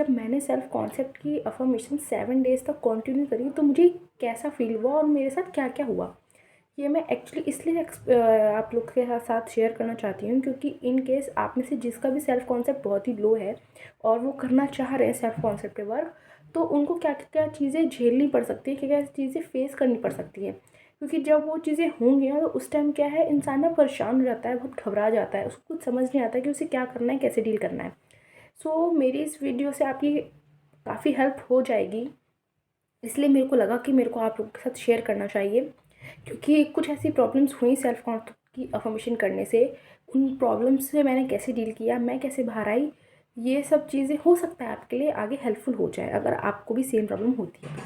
जब मैंने self concept की अफर्मेशन 7 डेज़ तक कंटिन्यू करी तो मुझे कैसा फ़ील हुआ और मेरे साथ क्या क्या हुआ, ये मैं एक्चुअली इसलिए आप लोग के साथ शेयर करना चाहती हूँ क्योंकि इन केस आप में से जिसका भी सेल्फ कॉन्सेप्ट बहुत ही लो है और वो करना चाह रहे हैं सेल्फ कॉन्सेप्ट पे वर्क, तो उनको क्या क्या चीज़ें झेलनी पड़ सकती है, क्या क्या चीज़ें फेस करनी पड़ सकती हैं। क्योंकि जब वो चीज़ें होंगी ना तो उस टाइम क्या है, इंसान ना परेशान हो जाता है, बहुत घबरा जाता है, उसको कुछ समझ नहीं आता कि उसे क्या करना है, कैसे डील करना है। सो मेरी इस वीडियो से आपकी काफ़ी हेल्प हो जाएगी, इसलिए मेरे को लगा कि मेरे को आप लोगों के साथ शेयर करना चाहिए। क्योंकि कुछ ऐसी प्रॉब्लम्स हुई सेल्फ कॉन्सेप्ट की अफर्मेशन करने से, उन प्रॉब्लम्स से मैंने कैसे डील किया, मैं कैसे बाहर आई, ये सब चीज़ें हो सकता है आपके लिए आगे हेल्पफुल हो जाए अगर आपको भी सेम प्रॉब्लम होती है।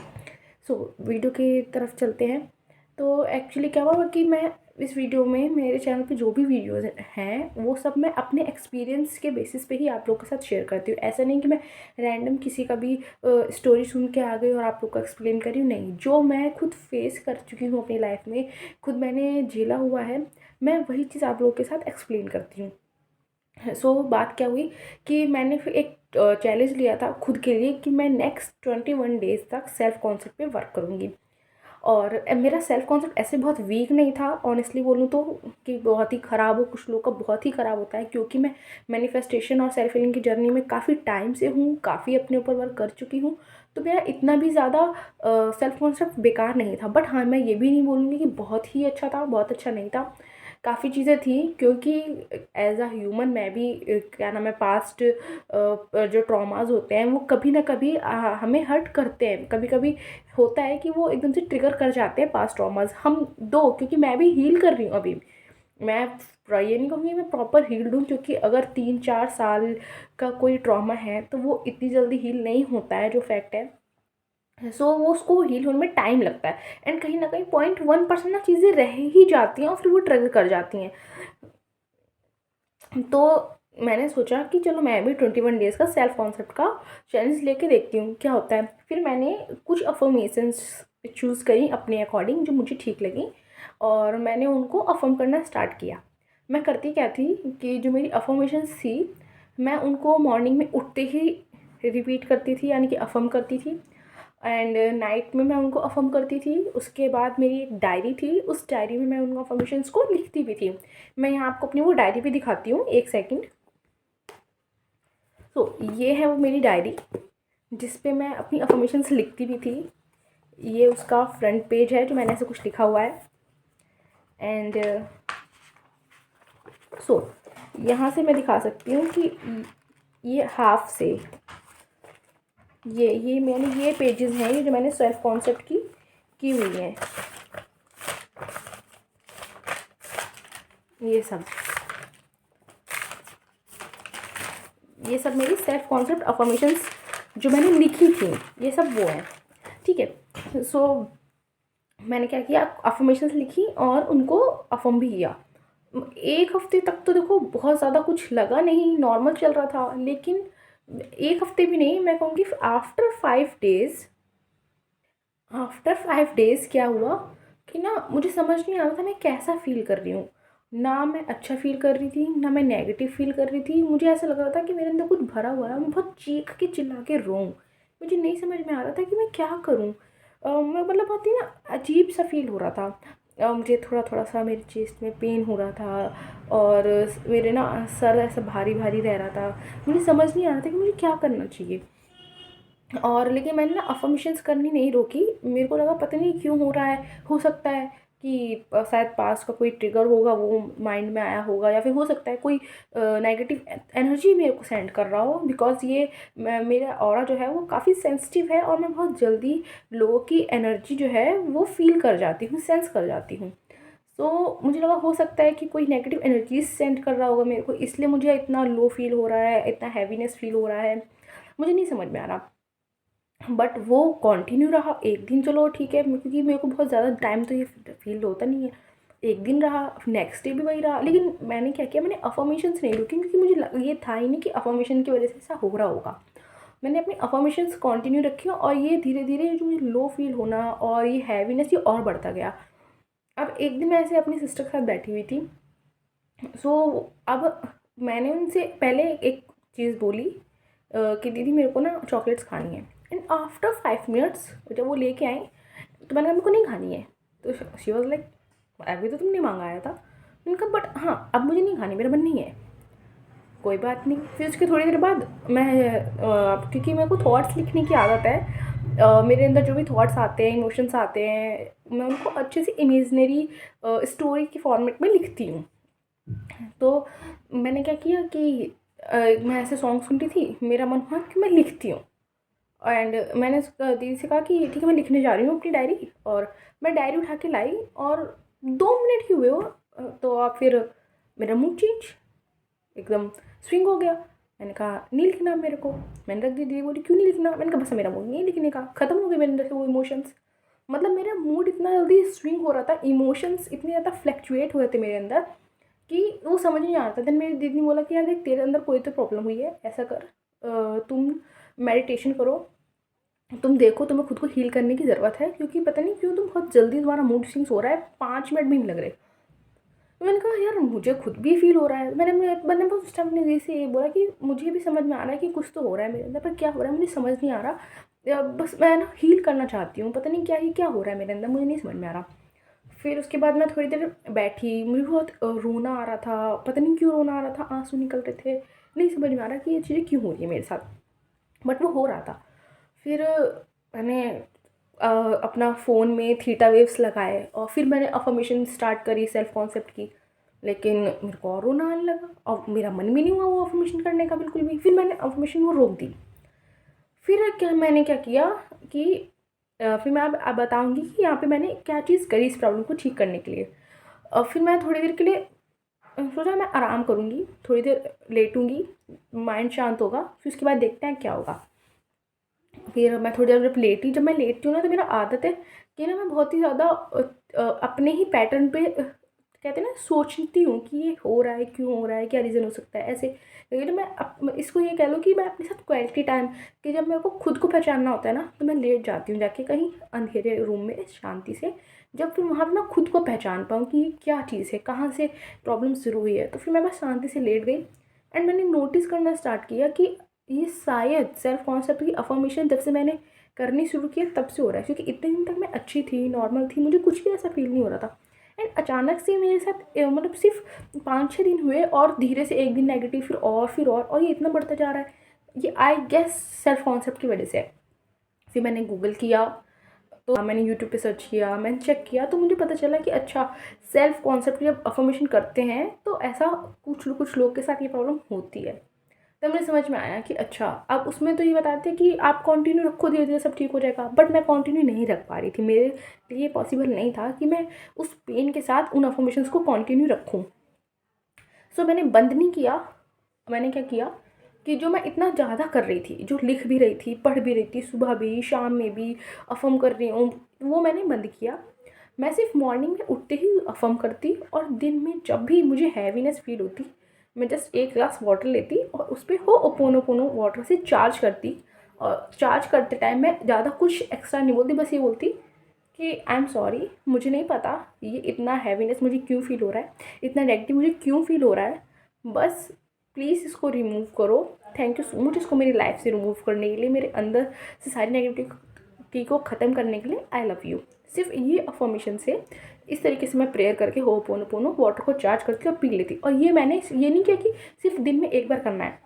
सो वीडियो की तरफ चलते हैं। तो एक्चुअली क्या हुआ कि मैं इस वीडियो में, मेरे चैनल पे जो भी वीडियोज़ हैं वो सब मैं अपने एक्सपीरियंस के बेसिस पे ही आप लोगों के साथ शेयर करती हूँ। ऐसा नहीं कि मैं रैंडम किसी का भी स्टोरी सुन के आ गई और आप लोग को एक्सप्लेन कर रही हूँ, नहीं। जो मैं खुद फेस कर चुकी हूँ अपनी लाइफ में, खुद मैंने झेला हुआ है, मैं वही चीज़ आप लोगों के साथ एक्सप्लेन करती हूँ। बात क्या हुई कि मैंने फिर एक चैलेंज लिया था खुद के लिए कि मैं नेक्स्ट 21 डेज़ तक सेल्फ कॉन्सेप्ट पे वर्क करूँगी। और मेरा सेल्फ कॉन्सेप्ट ऐसे बहुत वीक नहीं था, ऑनेस्टली बोलूँ तो, कि बहुत ही ख़राब हो। कुछ लोगों का बहुत ही ख़राब होता है, क्योंकि मैं मैनिफेस्टेशन और सेल्फ हीलिंग की जर्नी में काफ़ी टाइम से हूँ, काफ़ी अपने ऊपर वर्क कर चुकी हूँ। तो मेरा इतना भी ज़्यादा सेल्फ कॉन्सेप्ट बेकार नहीं था। बट हाँ, मैं ये भी नहीं बोलूँगी कि बहुत ही अच्छा था, बहुत अच्छा नहीं था। काफ़ी चीज़ें थी, क्योंकि एज अ ह्यूमन मैं भी क्या नाम है, पास्ट जो ट्रॉमास होते हैं वो कभी ना कभी हमें हर्ट करते हैं। कभी कभी होता है कि वो एकदम से ट्रिगर कर जाते हैं पास्ट ट्रॉमास हम दो, क्योंकि मैं भी हील कर रही हूँ अभी। मैं ये नहीं कहूँगी मैं प्रॉपर हील्ड हूँ, क्योंकि अगर 3-4 साल का कोई ट्रॉमा है तो वो इतनी जल्दी हील नहीं होता है, जो फैक्ट है। वो उसको हील होने में टाइम लगता है, एंड कहीं ना कहीं 0.1% ना चीज़ें रह ही जाती हैं और फिर वो ट्रिगर कर जाती हैं। तो मैंने सोचा कि चलो मैं भी 21 डेज़ का सेल्फ कॉन्सेप्ट का चैलेंज लेके देखती हूँ क्या होता है। फिर मैंने कुछ अफर्मेशंस चूज़ करी अपने अकॉर्डिंग, जो मुझे ठीक लगी, और मैंने उनको अफर्म करना स्टार्ट किया। मैं करती क्या थी कि जो मेरी अफर्मेशंस थी, मैं उनको मॉर्निंग में उठते ही रिपीट करती थी, यानी कि अफर्म करती थी। एंड नाइट में मैं उनको अफर्म करती थी। उसके बाद मेरी एक डायरी थी, उस डायरी में मैं उन अफर्मेशंस को लिखती भी थी। मैं यहाँ आपको अपनी वो डायरी भी दिखाती हूँ, एक सेकंड। ये है वो मेरी डायरी, जिस पे मैं अपनी अफर्मेशंस लिखती भी थी। ये उसका फ्रंट पेज है जो मैंने ऐसे कुछ लिखा हुआ है। एंड यहाँ से मैं दिखा सकती हूँ कि ये हाफ से ये मैंने ये पेजेस हैं, ये जो मैंने सेल्फ कॉन्सेप्ट की हुई हैं, ये सब मेरी सेल्फ कॉन्सेप्ट अफर्मेशंस जो मैंने लिखी थी, ये सब वो है। ठीक है। मैंने क्या किया, अफर्मेशंस लिखी और उनको अफर्म भी किया। एक हफ्ते तक तो देखो बहुत ज़्यादा कुछ लगा नहीं, नॉर्मल चल रहा था। लेकिन एक हफ्ते भी नहीं, मैं कहूँगी आफ्टर 5 डेज़ क्या हुआ कि ना, मुझे समझ नहीं आ रहा था मैं कैसा फील कर रही हूँ। ना मैं अच्छा फील कर रही थी, ना मैं नेगेटिव फील कर रही थी। मुझे ऐसा लग रहा था कि मेरे अंदर कुछ भरा हुआ है, मैं बहुत चीख के चिल्ला के रोऊँ। मुझे नहीं समझ में आ रहा था कि मैं क्या करूँ। मैं मतलब बहुत ही ना अजीब सा फील हो रहा था। मुझे थोड़ा थोड़ा सा मेरे चेस्ट में पेन हो रहा था, और मेरे ना सर ऐसा भारी भारी रह रहा था। मुझे समझ नहीं आ रहा था कि मुझे क्या करना चाहिए। और लेकिन मैंने ना अफर्मेशंस करनी नहीं रोकी। मेरे को लगा पता नहीं क्यों हो रहा है, हो सकता है कि शायद पास का कोई ट्रिगर होगा, वो माइंड में आया होगा, या फिर हो सकता है कोई नेगेटिव एनर्जी मेरे को सेंड कर रहा हो। बिकॉज ये मेरा ऑरा जो है वो काफ़ी सेंसिटिव है, और मैं बहुत जल्दी लोगों की एनर्जी जो है वो फील कर जाती हूँ, सेंस कर जाती हूँ। मुझे लगा हो सकता है कि कोई नेगेटिव एनर्जीज सेंड कर रहा होगा मेरे को, इसलिए मुझे इतना लो फील हो रहा है, इतना हैवीनेस फील हो रहा है। मुझे नहीं समझ में आ रहा। बट वो कंटिन्यू रहा एक दिन, चलो ठीक है, क्योंकि मेरे को बहुत ज़्यादा टाइम तो ये फील होता नहीं है। एक दिन रहा, नेक्स्ट डे भी वही रहा। लेकिन मैंने क्या किया, मैंने अफर्मेशंस नहीं रुकी, क्योंकि मुझे ये था ही नहीं कि अफर्मेशन की वजह से ऐसा हो रहा होगा। मैंने अपनी अफर्मेशंस कंटिन्यू रखी, और ये धीरे धीरे जो मुझे लो फील होना और ये हैवीनेस ये और बढ़ता गया। अब एक दिन मैं ऐसे अपनी सिस्टर के साथ बैठी हुई थी। अब मैंने उनसे पहले एक चीज़ बोली कि दीदी मेरे को ना चॉकलेट्स खानी है। एंड आफ्टर 5 मिनट्स जब वो लेके आई तो मैंने कहा मेरे को नहीं खानी है। तो शी वॉज लाइक अभी तो तुमने मंगाया था। मैंने कहा बट हाँ अब मुझे नहीं खानी, मेरा मन नहीं है। कोई बात नहीं। फिर उसके थोड़ी देर बाद मैं क्योंकि मेरे को थॉट्स लिखने की आदत है, मेरे अंदर जो भी थॉट्स आते हैं, इमोशंस आते हैं, मैं उनको अच्छे से इमेजनरी स्टोरी के फॉर्मेट में लिखती हूँ। तो मैंने क्या किया कि मैं ऐसे सॉन्ग सुनती थी, मेरा मन हुआ कि मैं लिखती हूँ। एंड मैंने दीदी से कहा कि ठीक है मैं लिखने जा रही हूँ अपनी डायरी। और मैं डायरी उठा के लाई और 2 मिनट ही हुए हो तो आप फिर मेरा मूड चेंज एकदम स्विंग हो गया। मैंने कहा नहीं लिखना मेरे को। मैंने रख दी। दीदी बोली क्यों नहीं लिखना? मैंने कहा बस मेरा मूड नहीं लिखने का, ख़त्म हो गए मेरे अंदर से वो इमोशंस। मतलब मेरा मूड इतना जल्दी स्विंग हो रहा था, इमोशंस इतने ज़्यादा फ्लक्चुएट हुए थे मेरे अंदर कि वो समझ नहीं आ रहा था। देन मेरी दीदी ने बोला कि यार देख तेरे अंदर कोई तो प्रॉब्लम हुई है, ऐसा कर तुम मेडिटेशन करो, तुम देखो तुम्हें खुद को हील करने की ज़रूरत है, क्योंकि पता नहीं क्यों तुम बहुत जल्दी तुम्हारा मूड स्विंग्स हो रहा है, 5 मिनट भी नहीं लग रहे। तो मैंने कहा यार मुझे खुद भी फील हो रहा है। मैंने बस उस टाइम अपने दीदी से ये बोला कि मुझे भी समझ में आ रहा है कि कुछ तो हो रहा है मेरे अंदर, पर क्या हो रहा है मुझे समझ नहीं आ रहा। बस मैं ना हील करना चाहती हूँ, पता नहीं क्या ही क्या हो रहा है मेरे अंदर, मुझे नहीं समझ में आ रहा। फिर उसके बाद मैं थोड़ी देर बैठी, मुझे बहुत रोना आ रहा था, पता नहीं क्यों रोना आ रहा था, आंसू निकल रहे थे, नहीं समझ में आ रहा कि ये चीज़ें क्यों हो रही है मेरे साथ, बट वो हो रहा था। फिर मैंने अपना फ़ोन में थीटा वेव्स लगाए और फिर मैंने अफर्मेशन स्टार्ट करी सेल्फ कॉन्सेप्ट की। लेकिन मेरे को और रोना आने लगा और मेरा मन भी नहीं हुआ वो अफर्मेशन करने का बिल्कुल भी। फिर मैंने अफर्मेशन वो रोक दी। फिर मैंने क्या किया कि फिर मैं अब बताऊंगी कि यहाँ पे मैंने क्या चीज़ करी इस प्रॉब्लम को ठीक करने के लिए। फिर मैं थोड़ी देर के लिए सोचा मैं आराम करूँगी, थोड़ी देर लेटूँगी, माइंड शांत होगा, फिर उसके बाद देखते हैं क्या होगा। फिर मैं थोड़ी देर जब लेटी, जब मैं लेटती हूँ ना तो मेरा आदत है कि ना मैं बहुत ही ज़्यादा अपने ही पैटर्न पे कहते हैं ना सोचती हूँ कि ये हो रहा है, क्यों हो रहा है, क्या रीज़न हो सकता है ऐसे। लेकिन इसको ये कह लो कि मैं अपने साथ क्वालिटी टाइम, कि जब मेरे को खुद को पहचानना होता है ना तो मैं लेट जाती हूँ जाके कहीं अंधेरे रूम में शांति से, जब फिर वहाँ पर मैं खुद को पहचान पाऊँ कि ये क्या चीज़ है, कहाँ से प्रॉब्लम शुरू हुई है। तो फिर मैं बस शांति से लेट गई एंड मैंने नोटिस करना स्टार्ट किया कि ये शायद सेल्फ कॉन्सेप्ट की अफर्मेशन जब से मैंने करनी शुरू किया तब से हो रहा है, क्योंकि इतने दिन तक मैं अच्छी थी, नॉर्मल थी, मुझे कुछ भी ऐसा फील नहीं हो रहा था। एंड अचानक से मेरे साथ मतलब सिर्फ 5-6 दिन हुए और धीरे से एक दिन नेगेटिव, फिर और ये इतना बढ़ता जा रहा है। ये आई गेस सेल्फ कॉन्सेप्ट की वजह से है। फिर मैंने गूगल किया, तो मैंने यूट्यूब पे सर्च किया, मैंने चेक किया, तो मुझे पता चला कि अच्छा सेल्फ कॉन्सेप्ट जब अफर्मेशन करते हैं तो ऐसा कुछ कुछ लोग के साथ ये प्रॉब्लम होती है। तब मुझे समझ में आया कि अच्छा अब उसमें तो ये बताते हैं कि आप कंटिन्यू रखो, धीरे धीरे सब ठीक हो जाएगा, बट मैं कंटिन्यू नहीं रख पा रही थी, मेरे लिए पॉसिबल नहीं था कि मैं उस पेन के साथ उन अफर्मेशंस को कंटिन्यू रखूँ। सो मैंने बंद नहीं किया। मैंने क्या किया कि जो मैं इतना ज़्यादा कर रही थी, जो लिख भी रही थी, पढ़ भी रही थी, सुबह भी शाम में भी अफर्म कर रही हूँ, वो मैंने बंद किया। मैं सिर्फ मॉर्निंग में उठते ही अफर्म करती और दिन में जब भी मुझे हैवीनेस फील होती मैं जस्ट एक ग्लास वाटर लेती और उस पर होओपोनोपोनो वाटर से चार्ज करती। और चार्ज करते टाइम मैं ज़्यादा कुछ एक्स्ट्रा नहीं बोलती, बस ये बोलती कि आई एम सॉरी, मुझे नहीं पता ये इतना हैवीनेस मुझे क्यों फ़ील हो रहा है, इतना नेगेटिव मुझे क्यों फ़ील हो रहा है, बस प्लीज़ इसको रिमूव करो। थैंक यू सो मच इसको मेरी लाइफ से रिमूव करने के लिए, मेरे अंदर से सारी नेगेटिविटी को ख़त्म करने के लिए। I love you. सिर्फ ये अफर्मेशन से इस तरीके से मैं प्रेयर करके होओपोनोपोनो वाटर को चार्ज करके और पी लेती। और ये मैंने ये नहीं किया कि सिर्फ दिन में एक बार करना है,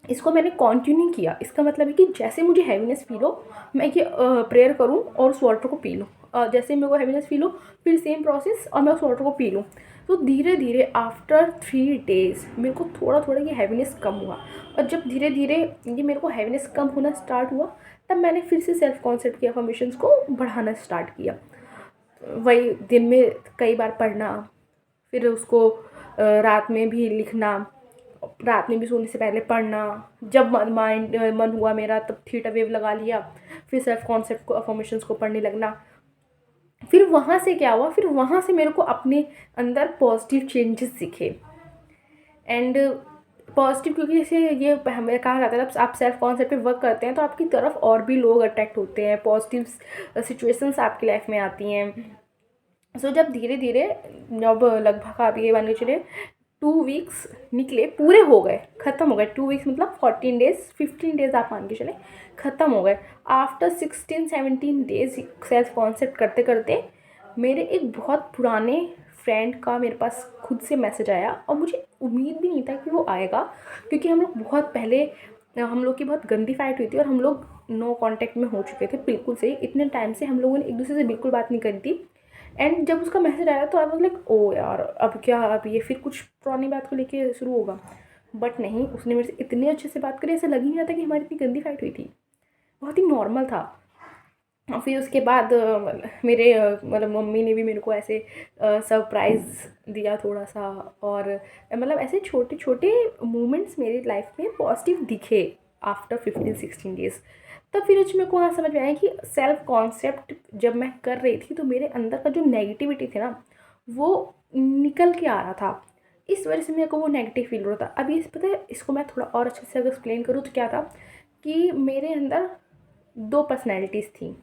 इसको मैंने कंटिन्यू किया। इसका मतलब है कि जैसे मुझे हैवीनेस फील हो मैं ये प्रेयर करूँ और उस वाटर को पी लूँ। जैसे मेरे को हैवीनेस फील हो फिर सेम प्रोसेस और मैं उस वाटर को पी लूँ। तो धीरे धीरे आफ्टर 3 डेज़ मेरे को थोड़ा थोड़ा ये हैवीनेस कम हुआ। और जब धीरे धीरे ये मेरे को हैवीनेस कम होना स्टार्ट हुआ तब मैंने फिर से सेल्फ कॉन्सेप्ट की अफर्मेशंस को बढ़ाना स्टार्ट किया। वही दिन में कई बार पढ़ना, फिर उसको रात में भी लिखना, रात में भी सोने से पहले पढ़ना, जब मन हुआ मेरा तब थीटा वेव लगा लिया, फिर सेल्फ कॉन्सेप्ट को अफर्मेशंस को पढ़ने लगना। फिर वहाँ से क्या हुआ, फिर वहाँ से मेरे को अपने अंदर पॉजिटिव चेंजेस दिखे। एंड पॉजिटिव क्योंकि जैसे ये हमें कहा जाता है जब आप सेल्फ कॉन्सेप्ट पे वर्क करते हैं तो आपकी तरफ और भी लोग अट्रैक्ट होते हैं, पॉजिटिव सिचुएशंस आपकी लाइफ में आती हैं। सो जब धीरे धीरे जब लगभग आप ये मान के चले 2 वीक्स निकले, पूरे हो गए, ख़त्म हो गए। 2 वीक्स मतलब 14 डेज़, 15 डेज़ आप मान के चलें, ख़त्म हो गए। आफ्टर 16-17 डेज़ सेल्फ कॉन्सेप्ट करते करते मेरे एक बहुत पुराने फ्रेंड का मेरे पास खुद से मैसेज आया, और मुझे उम्मीद भी नहीं था कि वो आएगा, क्योंकि हम लोग बहुत पहले, हम लोग की बहुत गंदी फाइट हुई थी और हम लोग नो कांटेक्ट में हो चुके थे बिल्कुल से। इतने टाइम से हम लोगों ने एक दूसरे से बिल्कुल बात नहीं करी थी। एंड जब उसका मैसेज आया तो आई वाज लाइक, ओ यार, अब क्या, अब ये फिर कुछ पुरानी बात को लेके शुरू होगा। बट नहीं, उसने मेरे से इतने अच्छे से बात करी, ऐसा लग ही नहीं रहा था कि हमारी इतनी गंदी फाइट हुई थी, बहुत ही नॉर्मल था। और फिर उसके बाद मेरे मतलब मम्मी ने भी मेरे को ऐसे सरप्राइज़ दिया थोड़ा सा, और मतलब ऐसे छोटे छोटे मोमेंट्स मेरी लाइफ में पॉजिटिव दिखे आफ्टर 15-16 डेज़। तब फिर मेरे को वहाँ समझ में आया कि सेल्फ कॉन्सेप्ट जब मैं कर रही थी तो मेरे अंदर का जो नेगेटिविटी थी ना, वो निकल के आ रहा था। इस वजह से मेरे को वो नेगेटिव फील हो रहा था। अभी पता है, इसको मैं थोड़ा और अच्छे से अगर एक्सप्लेन करूँ तो क्या था कि मेरे अंदर 2 पर्सनैलिटीज़ थी।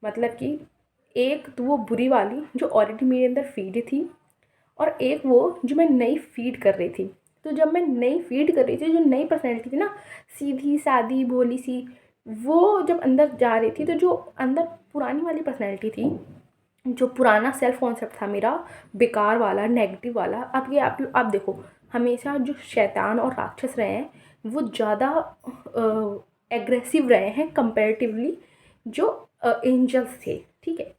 मतलब कि एक तो वो बुरी वाली जो ऑलरेडी मेरे अंदर फीड थी, और एक वो जो मैं नई फीड कर रही थी। तो जब मैं नई फीड कर रही थी, जो नई पर्सनैलिटी थी ना, सीधी सादी भोली सी, वो जब अंदर जा रही थी, तो जो अंदर पुरानी वाली पर्सनैलिटी थी, जो पुराना सेल्फ कॉन्सेप्ट था मेरा, बेकार वाला, नेगेटिव वाला, अब ये आप देखो, हमेशा जो शैतान और राक्षस रहे हैं वो ज़्यादा एग्रेसिव रहे हैं कंपैरेटिवली जो एंजल्स थे, ठीक है।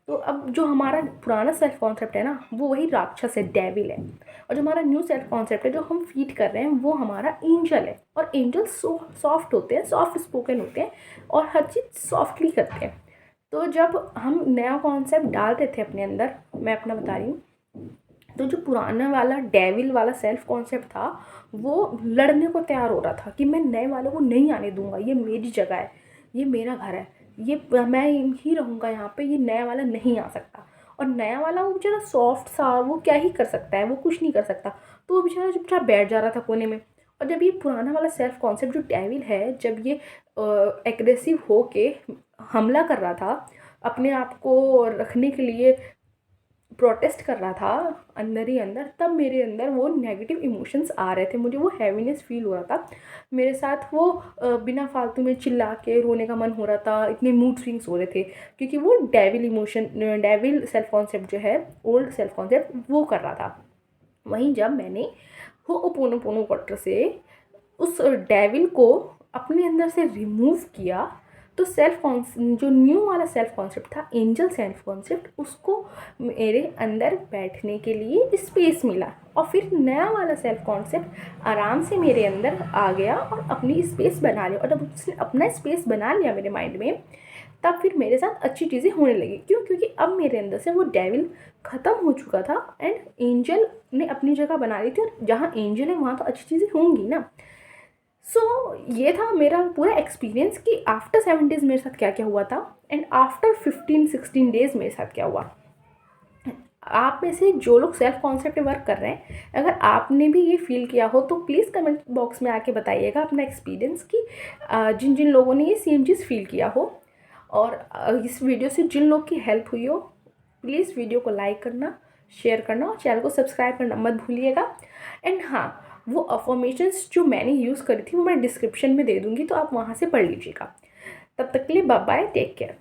तो अब जो हमारा पुराना सेल्फ कॉन्सेप्ट है ना, वो वही राक्षस है, डेविल है। और जो हमारा न्यू सेल्फ कॉन्सेप्ट है, जो हम फीड कर रहे हैं, वो हमारा एंजल है। और एंजल सॉफ्ट होते हैं, सॉफ्ट स्पोकन होते हैं, और हर चीज़ सॉफ्टली करते हैं। तो जब हम नया कॉन्सेप्ट डालते थे अपने अंदर, मैं अपना बता रही हूँ, तो जो पुराना वाला डेविल वाला सेल्फ कॉन्सेप्ट था, वो लड़ने को तैयार हो रहा था कि मैं नए वालों को नहीं आने दूंगा, ये मेरी जगह है, ये मेरा घर है, ये मैं ही रहूँगा यहाँ पे, ये नया वाला नहीं आ सकता। और नया वाला वो बेचारा सॉफ्ट सा, वो क्या ही कर सकता है, वो कुछ नहीं कर सकता। तो वो बेचारा चुपचाप बैठ जा रहा था कोने में। और जब ये पुराना वाला सेल्फ कॉन्सेप्ट जो डेविल है, जब ये एग्रेसिव हो के हमला कर रहा था, अपने आप को रखने के लिए प्रोटेस्ट कर रहा था अंदर ही अंदर, तब मेरे अंदर वो नेगेटिव इमोशंस आ रहे थे, मुझे वो हैवीनेस फील हो रहा था मेरे साथ। वो बिना फालतू में चिल्ला के रोने का मन हो रहा था, इतने मूड स्विंग्स हो रहे थे, क्योंकि वो devil emotion, devil self concept जो है, ओल्ड सेल्फ कॉन्सेप्ट, वो कर रहा था। वहीं जब मैंने होओपोनोपोनो वाटर से उस डेविल को अपने अंदर से रिमूव किया, तो जो न्यू वाला सेल्फ कॉन्सेप्ट था, एंजल सेल्फ कॉन्सेप्ट, उसको मेरे अंदर बैठने के लिए स्पेस मिला। और फिर नया वाला सेल्फ कॉन्सेप्ट आराम से मेरे अंदर आ गया और अपनी स्पेस बना लिया। और जब उसने अपना स्पेस बना लिया मेरे माइंड में, तब फिर मेरे साथ अच्छी चीज़ें होने लगी। क्यों? क्योंकि अब मेरे अंदर से वो डेविल ख़त्म हो चुका था, एंड एंजल ने अपनी जगह बना ली थी। और जहाँ एंजल है वहाँ तो अच्छी चीज़ें होंगी ना। सो ये था मेरा पूरा एक्सपीरियंस कि आफ्टर 7 डेज़ मेरे साथ क्या क्या हुआ था, एंड आफ्टर 15-16 डेज़ मेरे साथ क्या हुआ। आप में से जो लोग सेल्फ कॉन्सेप्ट पे वर्क कर रहे हैं, अगर आपने भी ये फील किया हो तो प्लीज़ कमेंट बॉक्स में आके बताइएगा अपना एक्सपीरियंस कि जिन जिन लोगों ने ये सेम चीज़ फील किया हो। और इस वीडियो से जिन लोग की हेल्प हुई हो, प्लीज़ वीडियो को लाइक करना, शेयर करना और चैनल को सब्सक्राइब करना मत भूलिएगा। एंड हाँ, वो अफर्मेशंस जो मैंने यूज़ करी थी वो मैं डिस्क्रिप्शन में दे दूँगी, तो आप वहाँ से पढ़ लीजिएगा। तब तक के लिए बाय बाय, टेक केयर।